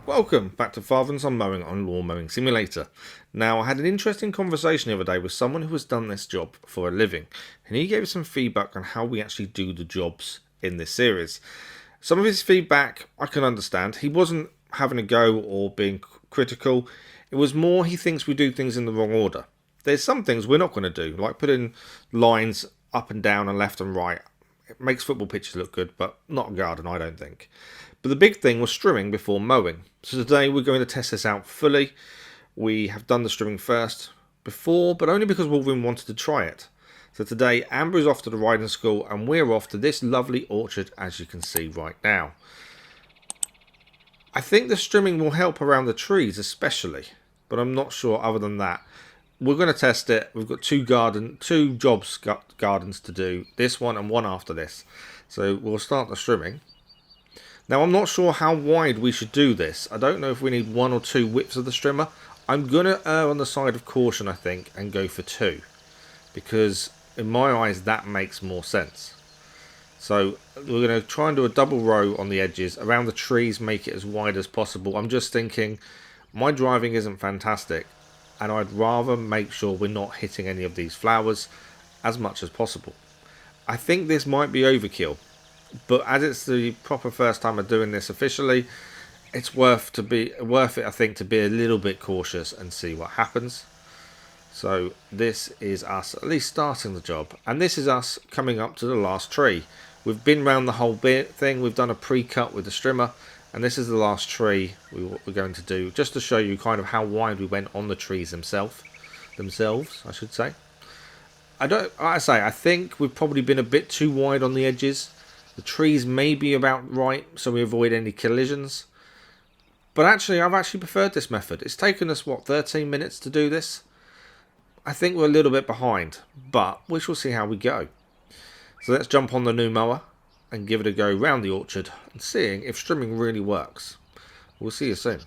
Welcome back to Father Son Mowing on Lawn Mowing Simulator. Now, I had an interesting conversation the other day with someone who has done this job for a living, and he gave some feedback on how we actually do the jobs in this series. Some of his feedback I can understand. He wasn't having a go or being critical. It was more he thinks we do things in the wrong order. There's some things we're not going to do, like putting lines up and down and left and right. It makes football pitches look good, but not a garden, I don't think. But the big thing was strimming before mowing. So today we're going to test this out fully. We have done the strimming first before, but only because Wolverine wanted to try it. So today Amber is off to the riding school and we're off to this lovely orchard, as you can see right now. I think the strimming will help around the trees especially, but I'm not sure other than that. We're going to test it. We've got two gardens to do, this one and one after this. So we'll start the strimming. Now, I'm not sure how wide we should do this. I don't know if we need one or two widths of the strimmer. I'm going to err on the side of caution, I think, and go for two. Because, in my eyes, that makes more sense. So, we're going to try and do a double row on the edges. Around the trees, make it as wide as possible. I'm just thinking, my driving isn't fantastic. And I'd rather make sure we're not hitting any of these flowers as much as possible. I think this might be overkill. But as it's the proper first time of doing this officially, it's worth it, I think, to be a little bit cautious and see what happens. So this is us at least starting the job, and this is us coming up to the last tree. We've been round the whole thing. We've done a pre-cut with the strimmer, and this is the last tree we're going to do, just to show you kind of how wide we went on the trees themselves, I should say. I think we've probably been a bit too wide on the edges. The trees may be about right, so we avoid any collisions. But actually, I've actually preferred this method. It's taken us, 13 minutes to do this? I think we're a little bit behind, but we shall see how we go. So let's jump on the new mower and give it a go round the orchard and seeing if strimming really works. We'll see you soon.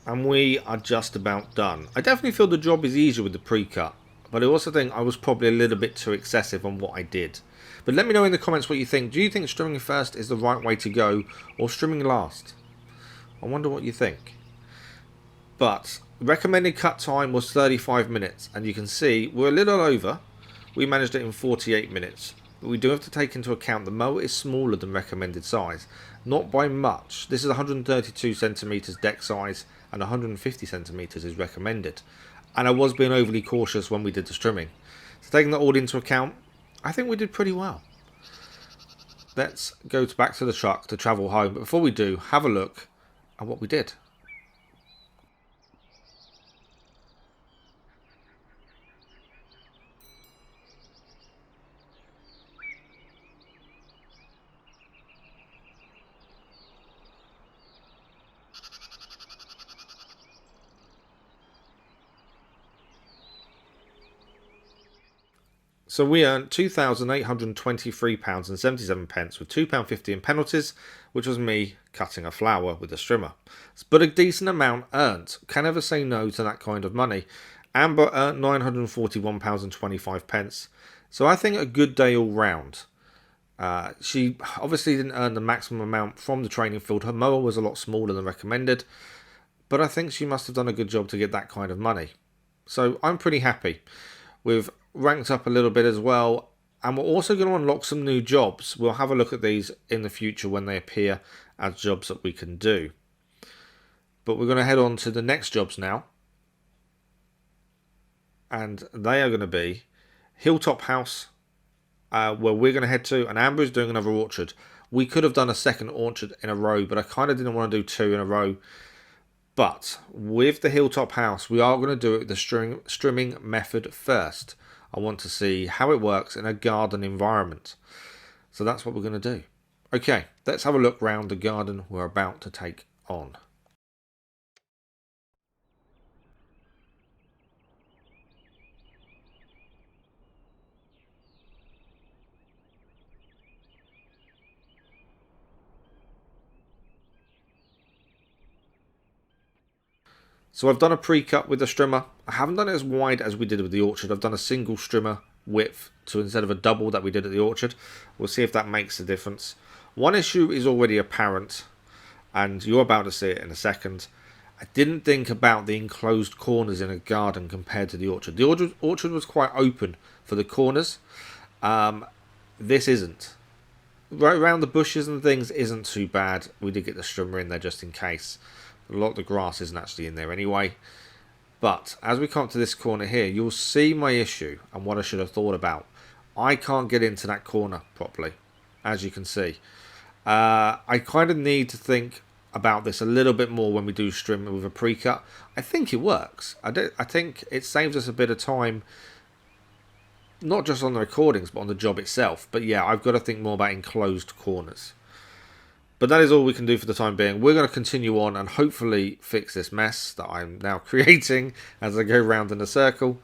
And we are just about done. I definitely feel the job is easier with the pre-cut, but I also think I was probably a little bit too excessive on what I did. But let me know in the comments what you think. Do you think strimming first is the right way to go, or strimming last? I wonder what you think. But recommended cut time was 35 minutes, and you can see we're a little over. We managed it in 48 minutes. But we do have to take into account the mower is smaller than recommended size. Not by much. This is 132 centimeters deck size, and 150 centimeters is recommended. And I was being overly cautious when we did the strimming. So taking that all into account, I think we did pretty well. Let's go back to the truck to travel home. But before we do, have a look at what we did. So we earned £2,823.77 with £2.50 in penalties, which was me cutting a flower with a strimmer. But a decent amount earned. Can never say no to that kind of money. Amber earned £941.25. So I think a good day all round. She obviously didn't earn the maximum amount from the training field. Her mower was a lot smaller than recommended. But I think she must have done a good job to get that kind of money. So I'm pretty happy. We've ranked up a little bit as well, and we're also going to unlock some new jobs. We'll have a look at these in the future when they appear as jobs that we can do. But we're going to head on to the next jobs now, and they are going to be Hilltop House, where we're going to head to, and Amber is doing another orchard. We could have done a second orchard in a row, but I kind of didn't want to do two in a row. But with the Hilltop House, we are going to do it the strimming method first. I want to see how it works in a garden environment. So that's what we're going to do. Okay, let's have a look round the garden we're about to take on. So I've done a pre-cut with the strimmer. I haven't done it as wide as we did with the orchard. I've done a single strimmer width to instead of a double that we did at the orchard. We'll see if that makes a difference. One issue is already apparent, and you're about to see it in a second. I didn't think about the enclosed corners in a garden compared to the orchard. The orchard was quite open for the corners. This isn't. Right around the bushes and things isn't too bad. We did get the strimmer in there just in case. A lot of the grass isn't actually in there anyway. But as we come to this corner here, you'll see my issue and what I should have thought about. I can't get into that corner properly, as you can see. I kind of need to think about this a little bit more when we do strim with a pre-cut. I think it works. I think it saves us a bit of time, not just on the recordings, but on the job itself. But yeah, I've got to think more about enclosed corners. But that is all we can do for the time being. We're going to continue on and hopefully fix this mess that I'm now creating as I go round in a circle.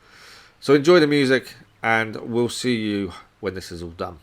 So enjoy the music, and we'll see you when this is all done.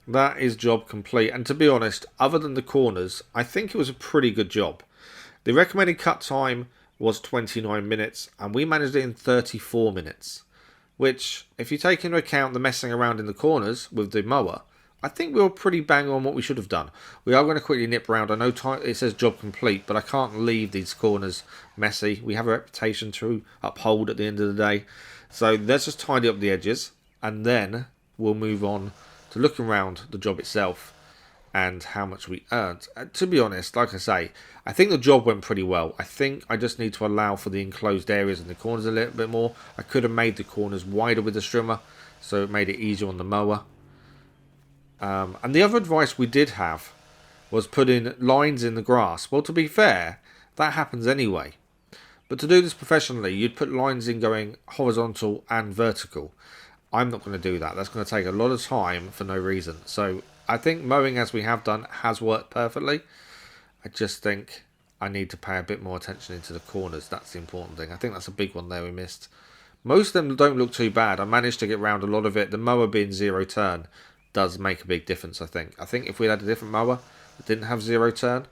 That is job complete. And to be honest, other than the corners, I think it was a pretty good job. The recommended cut time was 29 minutes, and we managed it in 34 minutes. Which, if you take into account the messing around in the corners with the mower, I think we were pretty bang on what we should have done. We are going to quickly nip around. I know it says job complete, but I can't leave these corners messy. We have a reputation to uphold at the end of the day. So let's just tidy up the edges, and then we'll move on to looking around the job itself and how much we earned. To be honest, like I say, I think the job went pretty well. I think I just need to allow for the enclosed areas in the corners a little bit more. I could have made the corners wider with the strimmer, so it made it easier on the mower. And the other advice we did have was putting lines in the grass. Well, to be fair, that happens anyway. But to do this professionally, you'd put lines in going horizontal and vertical. I'm not going to do that. That's going to take a lot of time for no reason. So I think mowing as we have done has worked perfectly. I just think I need to pay a bit more attention into the corners. That's the important thing. I think that's a big one there we missed. Most of them don't look too bad. I managed to get around a lot of it. The mower being zero turn does make a big difference, I think. I think if we had a different mower that didn't have zero turn,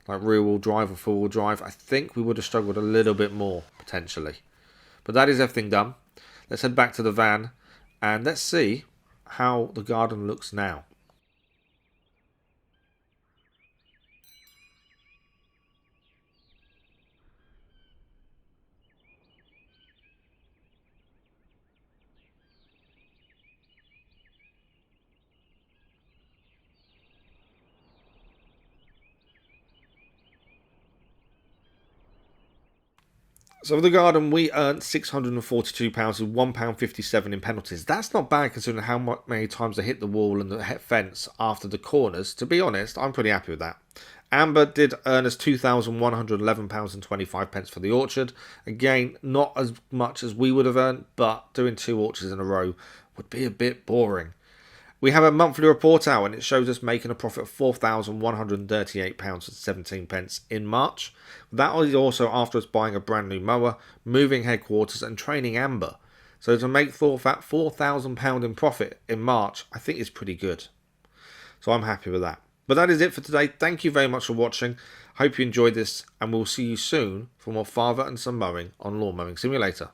like rear wheel drive or four wheel drive, I think we would have struggled a little bit more, potentially. But that is everything done. Let's head back to the van and let's see how the garden looks now. So for the garden, we earned £642 with £1.57 in penalties. That's not bad considering how many times I hit the wall and the fence after the corners. To be honest, I'm pretty happy with that. Amber did earn us £2,111.25 for the orchard. Again, not as much as we would have earned, but doing 2 orchards in a row would be a bit boring. We have a monthly report out and it shows us making a profit of £4,138.17 in March. That was also after us buying a brand new mower, moving headquarters and training Amber. So to make £4,000 in profit in March, I think is pretty good. So I'm happy with that. But that is it for today. Thank you very much for watching. Hope you enjoyed this and we'll see you soon for more Father and Son Mowing on Lawn Mowing Simulator.